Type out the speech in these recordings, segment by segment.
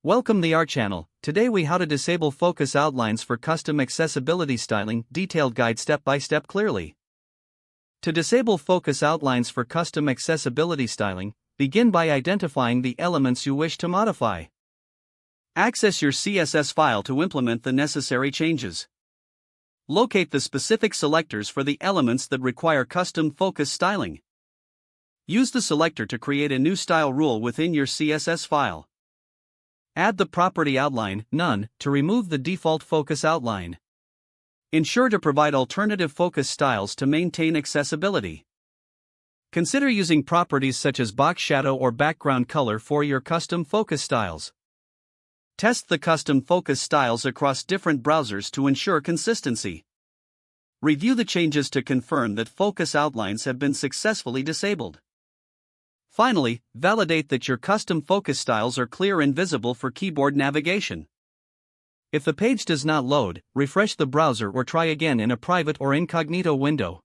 Welcome the Art Channel. Today we how to disable focus outlines for custom accessibility styling, detailed guide step by step clearly. To disable focus outlines for custom accessibility styling, begin by identifying the elements you wish to modify. Access your CSS file to implement the necessary changes. Locate the specific selectors for the elements that require custom focus styling. Use the selector to create a new style rule within your CSS file. Add the property outline, none, to remove the default focus outline. Ensure to provide alternative focus styles to maintain accessibility. Consider using properties such as box shadow or background color for your custom focus styles. Test the custom focus styles across different browsers to ensure consistency. Review the changes to confirm that focus outlines have been successfully disabled. Finally, validate that your custom focus styles are clear and visible for keyboard navigation. If the page does not load, refresh the browser or try again in a private or incognito window.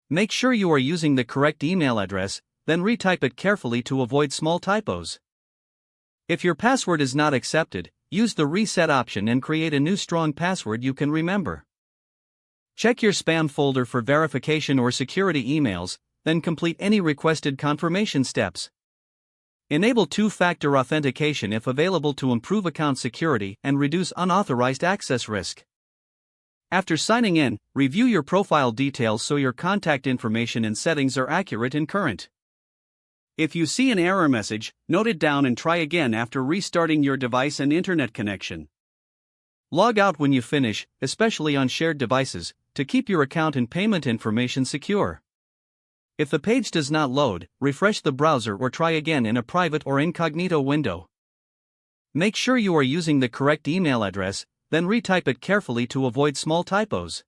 Make sure you are using the correct email address, then retype it carefully to avoid small typos. If your password is not accepted, use the reset option and create a new strong password you can remember. Check your spam folder for verification or security emails, then complete any requested confirmation steps. Enable two-factor authentication if available to improve account security and reduce unauthorized access risk. After signing in, review your profile details so your contact information and settings are accurate and current. If you see an error message, note it down and try again after restarting your device and internet connection. Log out when you finish, especially on shared devices, to keep your account and payment information secure. If the page does not load, refresh the browser or try again in a private or incognito window. Make sure you are using the correct email address, then retype it carefully to avoid small typos.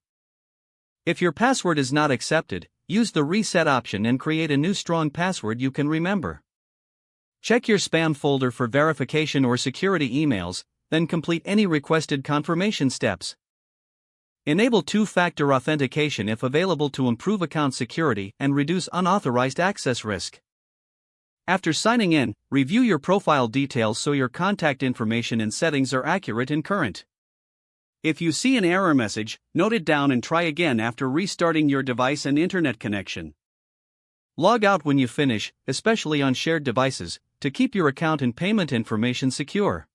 If your password is not accepted, use the reset option and create a new strong password you can remember. Check your spam folder for verification or security emails, then complete any requested confirmation steps. Enable two-factor authentication if available to improve account security and reduce unauthorized access risk. After signing in, review your profile details so your contact information and settings are accurate and current. If you see an error message, note it down and try again after restarting your device and internet connection. Log out when you finish, especially on shared devices, to keep your account and payment information secure.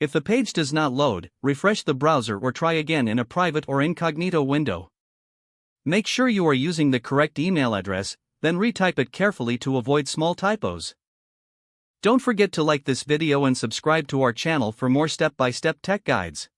If the page does not load, refresh the browser or try again in a private or incognito window. Make sure you are using the correct email address, then retype it carefully to avoid small typos. Don't forget to like this video and subscribe to our channel for more step-by-step tech guides.